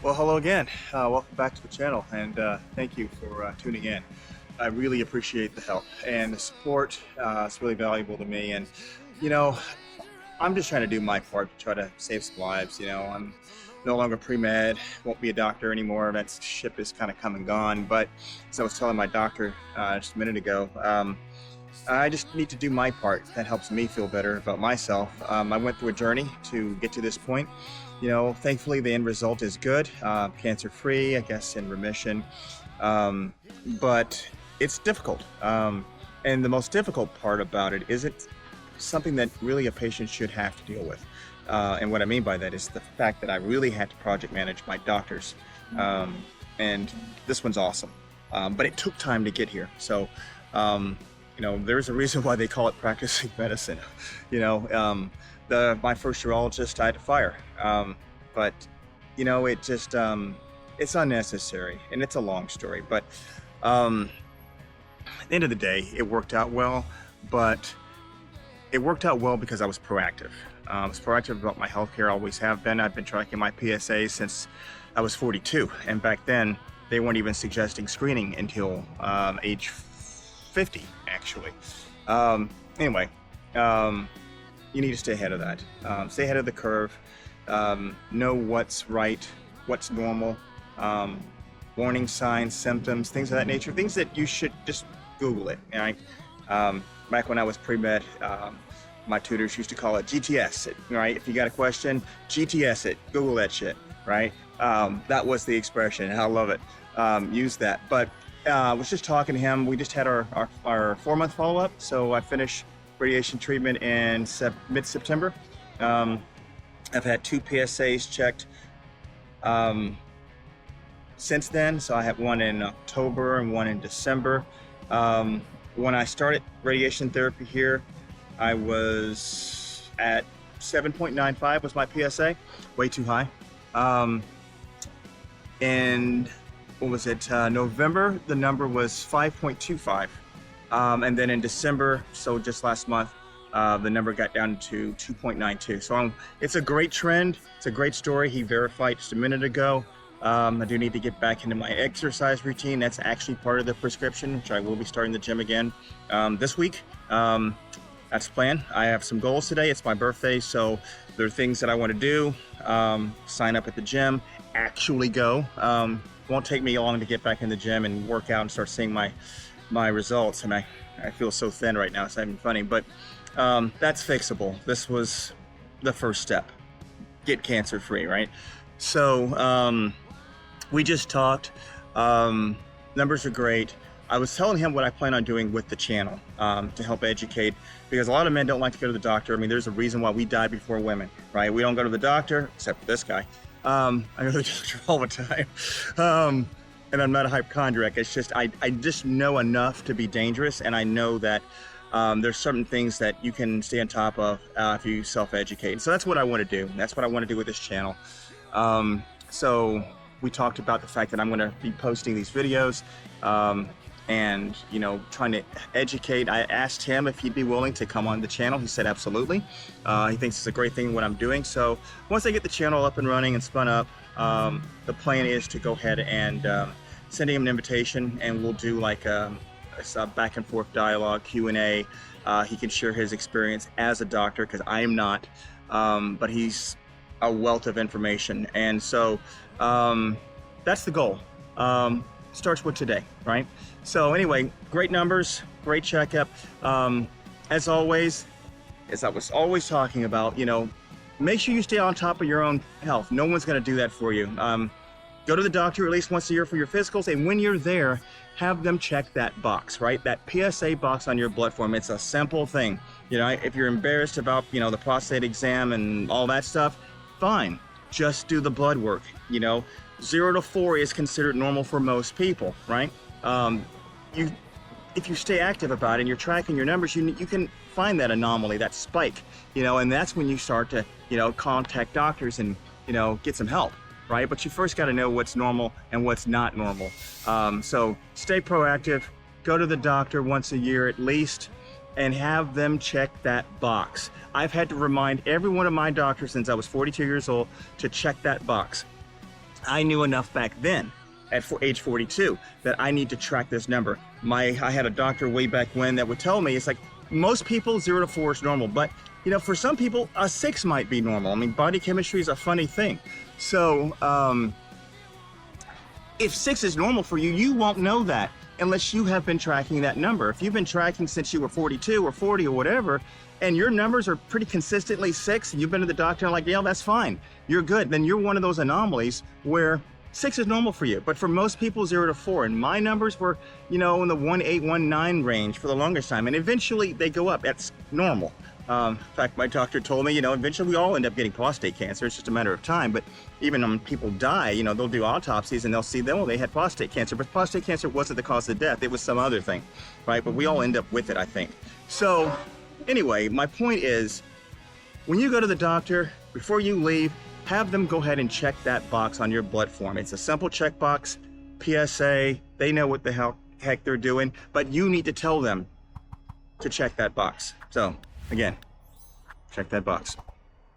Well, hello again. Welcome back to the channel, and thank you for tuning in. I really appreciate the help and the support. It's really valuable to me, and you know, I'm just trying to do my part to try to save some lives. I'm no longer pre-med, won't be a doctor anymore. That ship is kind of come and gone. But as I was telling my doctor just a minute ago, I just need to do my part. That helps me feel better about myself. I went through a journey to get to this point. Thankfully the end result is good, cancer-free, I guess, in remission, but it's difficult. And the most difficult part about it is it's something that really a patient should have to deal with. And what I mean by that is the fact that I really had to project manage my doctors. And this one's awesome. But it took time to get here. So, there's a reason why they call it practicing medicine. My first urologist I had to fire. But it just, it's unnecessary, and it's a long story. But at the end of the day, it worked out well, but it worked out well because I was proactive. I was proactive about my healthcare, always have been. I've been tracking my PSA since I was 42, and back then they weren't even suggesting screening until age 50, actually. Anyway, you need to stay ahead of that. Stay ahead of the curve. Know what's right, what's normal, warning signs, symptoms, things of that nature, things that you should just Google it. Right? Back when I was pre-med, my tutors used to call it GTS it, right? If you got a question, GTS it, Google that shit, right? That was the expression, and I love it. Use that. But I was just talking to him. We just had our 4-month follow-up, so I finished radiation treatment in mid-September. I've had 2 PSAs checked since then, so I had one in October and one in December. When I started radiation therapy here, I was at 7.95 was my PSA, way too high. And what was it, November, the number was 5.25. And then in December, so just last month, the number got down to 2.92. So it's a great trend. It's a great story. He verified just a minute ago. I do need to get back into my exercise routine. That's actually part of the prescription, which I will be starting the gym again this week. That's the plan. I have some goals today. It's my birthday, so there are things that I want to do. Sign up at the gym, actually go. Won't take me long to get back in the gym and work out and start seeing my results. And I feel so thin right now, it's not even funny, but that's fixable. This was the first step. Get cancer free, right? So we just talked. Numbers are great. I was telling him what I plan on doing with the channel to help educate, because a lot of men don't like to go to the doctor. I mean, there's a reason why we die before women, right? We don't go to the doctor, except for this guy. I go to the doctor all the time. And I'm not a hypochondriac. It's just, I just know enough to be dangerous, and I know that there's certain things that you can stay on top of if you self-educate. So that's what I want to do. That's what I want to do with this channel. So we talked about the fact that I'm going to be posting these videos and, trying to educate. I asked him if he'd be willing to come on the channel. He said absolutely. He thinks it's a great thing what I'm doing. So once I get the channel up and running and spun up, the plan is to go ahead and send him an invitation, and we'll do like a back and forth dialogue, Q&A. He can share his experience as a doctor, because I am not, but he's a wealth of information. And so that's the goal. Starts with today, right? So anyway, great numbers, great checkup. As always, as I was always talking about, make sure you stay on top of your own health. No one's going to do that for you. Go to the doctor at least once a year for your physicals, and when you're there, have them check that box, right? That PSA box on your blood form. It's a simple thing. If you're embarrassed about, the prostate exam and all that stuff, fine. Just do the blood work. 0 to 4 is considered normal for most people, right? If you stay active about it and you're tracking your numbers, you can find that anomaly, that spike, and that's when you start to, contact doctors and, get some help, right? But you first got to know what's normal and what's not normal. So stay proactive, go to the doctor once a year at least, and have them check that box. I've had to remind every one of my doctors since I was 42 years old to check that box. I knew enough back then at age 42 that I need to track this number. I had a doctor way back when that would tell me, it's like, most people 0 to 4 is normal, but you know, for some people a 6 might be normal. I mean, body chemistry is a funny thing. So if 6 is normal for you, you won't know that unless you have been tracking that number. If you've been tracking since you were 42 or 40 or whatever, and your numbers are pretty consistently 6, and you've been to the doctor and like, yeah, that's fine, you're good, then you're one of those anomalies where 6 is normal for you. But for most people, 0 to 4, and my numbers were, you know, in the 1.8, 1.9 range for the longest time, and eventually they go up. That's normal. In fact, my doctor told me, you know, eventually we all end up getting prostate cancer. It's just a matter of time. But even when people die, you know, they'll do autopsies and they'll see them, well, they had prostate cancer. But prostate cancer wasn't the cause of death. It was some other thing, right? But we all end up with it, I think. So anyway, my point is, when you go to the doctor, before you leave, have them go ahead and check that box on your blood form. It's a simple checkbox, PSA, they know what the heck they're doing, but you need to tell them to check that box. So again, check that box.